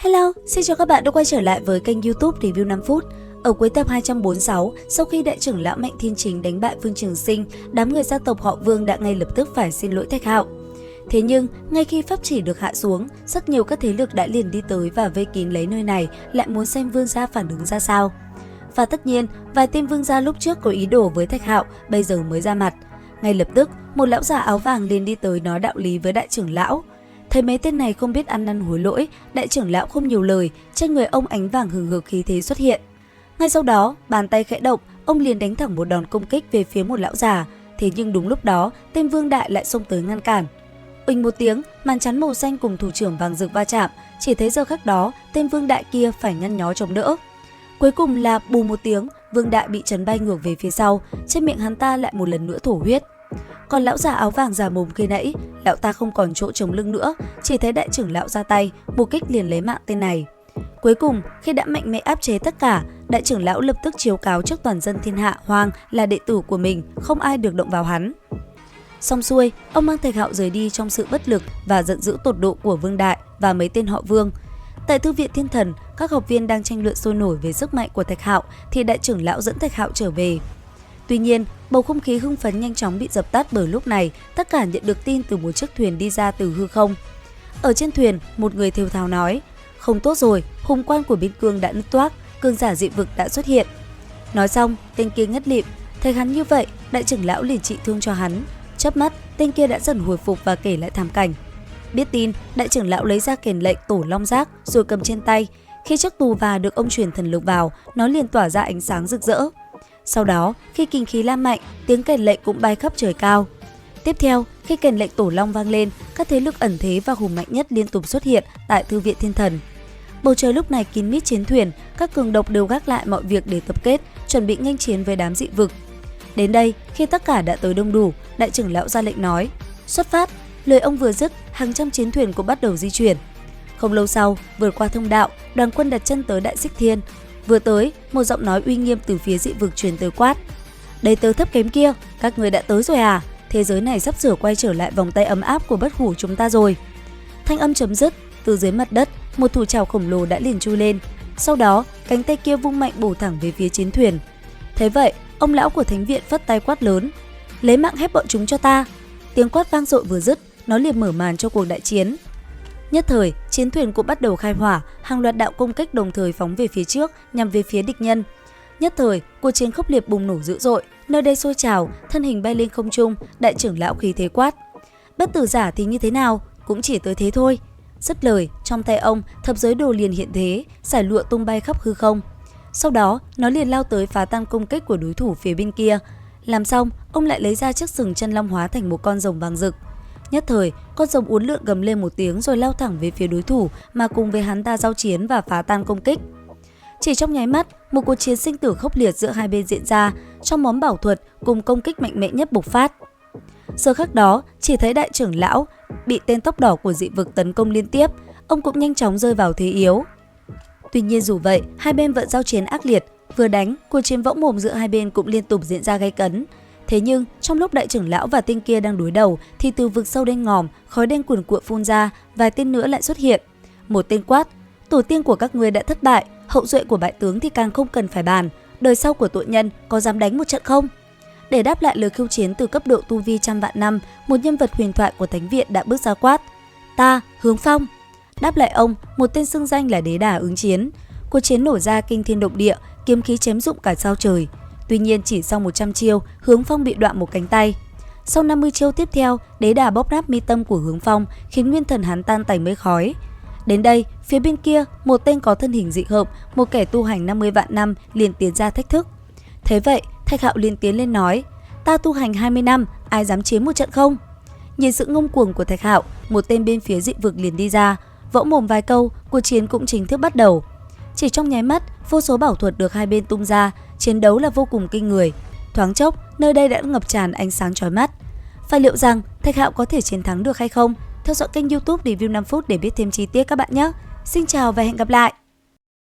Hello, xin chào các bạn đã quay trở lại với kênh YouTube Review 5 phút. Ở cuối tập 246, sau khi đại trưởng lão Mạnh Thiên Chính đánh bại Vương Trường Sinh, đám người gia tộc họ Vương đã ngay lập tức phải xin lỗi Thạch Hạo. Thế nhưng, ngay khi pháp chỉ được hạ xuống, rất nhiều các thế lực đã liền đi tới và vây kín lấy nơi này, lại muốn xem Vương gia phản ứng ra sao. Và tất nhiên, vài tên Vương gia lúc trước có ý đồ với Thạch Hạo bây giờ mới ra mặt. Ngay lập tức, một lão già áo vàng liền đi tới nói đạo lý với đại trưởng lão. Thấy mấy tên này không biết ăn năn hối lỗi, đại trưởng lão không nhiều lời, trên người ông ánh vàng hừng hực khí thế xuất hiện. Ngay sau đó, bàn tay khẽ động, ông liền đánh thẳng một đòn công kích về phía một lão già. Thế nhưng đúng lúc đó, tên Vương Đại lại xông tới ngăn cản. Uỳnh một tiếng, màn chắn màu xanh cùng thủ trưởng vàng rực va chạm, chỉ thấy giờ khắc đó, tên Vương Đại kia phải nhăn nhó chống đỡ. Cuối cùng là bù một tiếng, Vương Đại bị chấn bay ngược về phía sau, trên miệng hắn ta lại một lần nữa thổ huyết. Còn lão già áo vàng già mồm khi nãy, lão ta không còn chỗ chống lưng nữa, chỉ thấy đại trưởng lão ra tay, một kích liền lấy mạng tên này. Cuối cùng, khi đã mạnh mẽ áp chế tất cả, đại trưởng lão lập tức chiếu cáo trước toàn dân thiên hạ Hoang là đệ tử của mình, không ai được động vào hắn. Xong xuôi, ông mang Thạch Hạo rời đi trong sự bất lực và giận dữ tột độ của Vương Đại và mấy tên họ Vương. Tại thư viện Thiên Thần, các học viên đang tranh luận sôi nổi về sức mạnh của Thạch Hạo thì đại trưởng lão dẫn Thạch Hạo trở về. Tuy nhiên, bầu không khí hưng phấn nhanh chóng bị dập tắt bởi lúc này tất cả nhận được tin từ một chiếc thuyền đi ra từ hư không. Ở trên thuyền, một người thều thào nói: "Không tốt rồi, hùng quan của biên cương đã nứt toác, cường giả dị vực đã xuất hiện." Nói xong, tên kia ngất lịm. Thấy hắn như vậy, đại trưởng lão liền trị thương cho hắn. Chớp mắt, tên kia đã dần hồi phục và kể lại thảm cảnh. Biết tin, đại trưởng lão lấy ra kèn lệnh Tổ Long Giác rồi cầm trên tay. Khi chiếc tù và được ông truyền thần lực vào, nó liền tỏa ra ánh sáng rực rỡ. Sau đó, khi kinh khí lan mạnh, tiếng kèn lệnh cũng bay khắp trời cao. Tiếp theo, khi kèn lệnh Tổ Long vang lên, các thế lực ẩn thế và hùng mạnh nhất liên tục xuất hiện tại thư viện Thiên Thần. Bầu trời lúc này kín mít chiến thuyền, các cường độc đều gác lại mọi việc để tập kết, chuẩn bị nghênh chiến với đám dị vực. Đến đây, khi tất cả đã tới đông đủ, đại trưởng lão ra lệnh nói: "Xuất phát!" Lời ông vừa dứt, hàng trăm chiến thuyền cũng bắt đầu di chuyển. Không lâu sau, vượt qua thông đạo, đoàn quân đặt chân tới Đại Xích Thiên. Vừa tới, một giọng nói uy nghiêm từ phía dị vực truyền tới quát: "Đầy tớ thấp kém kia, các người đã tới rồi à? Thế giới này sắp sửa quay trở lại vòng tay ấm áp của bất hủ chúng ta rồi." Thanh âm chấm dứt, từ dưới mặt đất, một thủ trảo khổng lồ đã liền chui lên. Sau đó, cánh tay kia vung mạnh bổ thẳng về phía chiến thuyền. Thế vậy, ông lão của thánh viện phất tay quát lớn: "Lấy mạng hết bọn chúng cho ta!" Tiếng quát vang dội vừa dứt, nó liền mở màn cho cuộc đại chiến. Nhất thời, chiến thuyền cũng bắt đầu khai hỏa, hàng loạt đạo công kích đồng thời phóng về phía trước, nhằm về phía địch nhân. Nhất thời, cuộc chiến khốc liệt bùng nổ dữ dội, nơi đây sôi trào, thân hình bay lên không trung, đại trưởng lão khí thế quát: "Bất tử giả thì như thế nào, cũng chỉ tới thế thôi." Dứt lời, trong tay ông, thập giới đồ liền hiện thế, sải lụa tung bay khắp hư không. Sau đó, nó liền lao tới phá tan công kích của đối thủ phía bên kia. Làm xong, ông lại lấy ra chiếc sừng chân long hóa thành một con rồng vàng rực. Nhất thời, con rồng uốn lượn gầm lên một tiếng rồi lao thẳng về phía đối thủ mà cùng với hắn ta giao chiến và phá tan công kích. Chỉ trong nháy mắt, một cuộc chiến sinh tử khốc liệt giữa hai bên diễn ra, trong món bảo thuật cùng công kích mạnh mẽ nhất bộc phát. Giờ khắc đó, chỉ thấy đại trưởng lão bị tên tóc đỏ của dị vực tấn công liên tiếp, ông cũng nhanh chóng rơi vào thế yếu. Tuy nhiên dù vậy, hai bên vẫn giao chiến ác liệt, vừa đánh, cuộc chiến võ mồm giữa hai bên cũng liên tục diễn ra gay cấn. Thế nhưng, trong lúc đại trưởng lão và tên kia đang đối đầu thì từ vực sâu đen ngòm, khói đen cuồn cuộn phun ra, vài tên nữa lại xuất hiện. Một tên quát: "Tổ tiên của các ngươi đã thất bại, hậu duệ của bại tướng thì càng không cần phải bàn, đời sau của tội nhân có dám đánh một trận không?" Để đáp lại lời khiêu chiến từ cấp độ tu vi trăm vạn năm, một nhân vật huyền thoại của thánh viện đã bước ra quát: "Ta, Hướng Phong." Đáp lại ông, một tên xưng danh là Đế Đà ứng chiến. Cuộc chiến nổ ra kinh thiên động địa, kiếm khí chém rụng cả sao trời. Tuy nhiên chỉ sau 100 chiêu, Hướng Phong bị đoạn một cánh tay. Sau 50 chiêu tiếp theo, Đế Đà bóp nát mi tâm của Hướng Phong, khiến nguyên thần hắn tan tành mây khói. Đến đây, phía bên kia, một tên có thân hình dị hợp, một kẻ tu hành 50 vạn năm liền tiến ra thách thức. Thế vậy, Thạch Hạo liền tiến lên nói: "Ta tu hành 20 năm, ai dám chiến một trận không?" Nhìn sự ngông cuồng của Thạch Hạo, một tên bên phía dị vực liền đi ra, võ mồm vài câu, cuộc chiến cũng chính thức bắt đầu. Chỉ trong nháy mắt, vô số bảo thuật được hai bên tung ra, chiến đấu là vô cùng kinh người. Thoáng chốc, nơi đây đã ngập tràn ánh sáng chói mắt. Phải liệu rằng Thạch Hạo có thể chiến thắng được hay không? Theo dõi kênh YouTube Review 5 phút để biết thêm chi tiết các bạn nhé. Xin chào và hẹn gặp lại!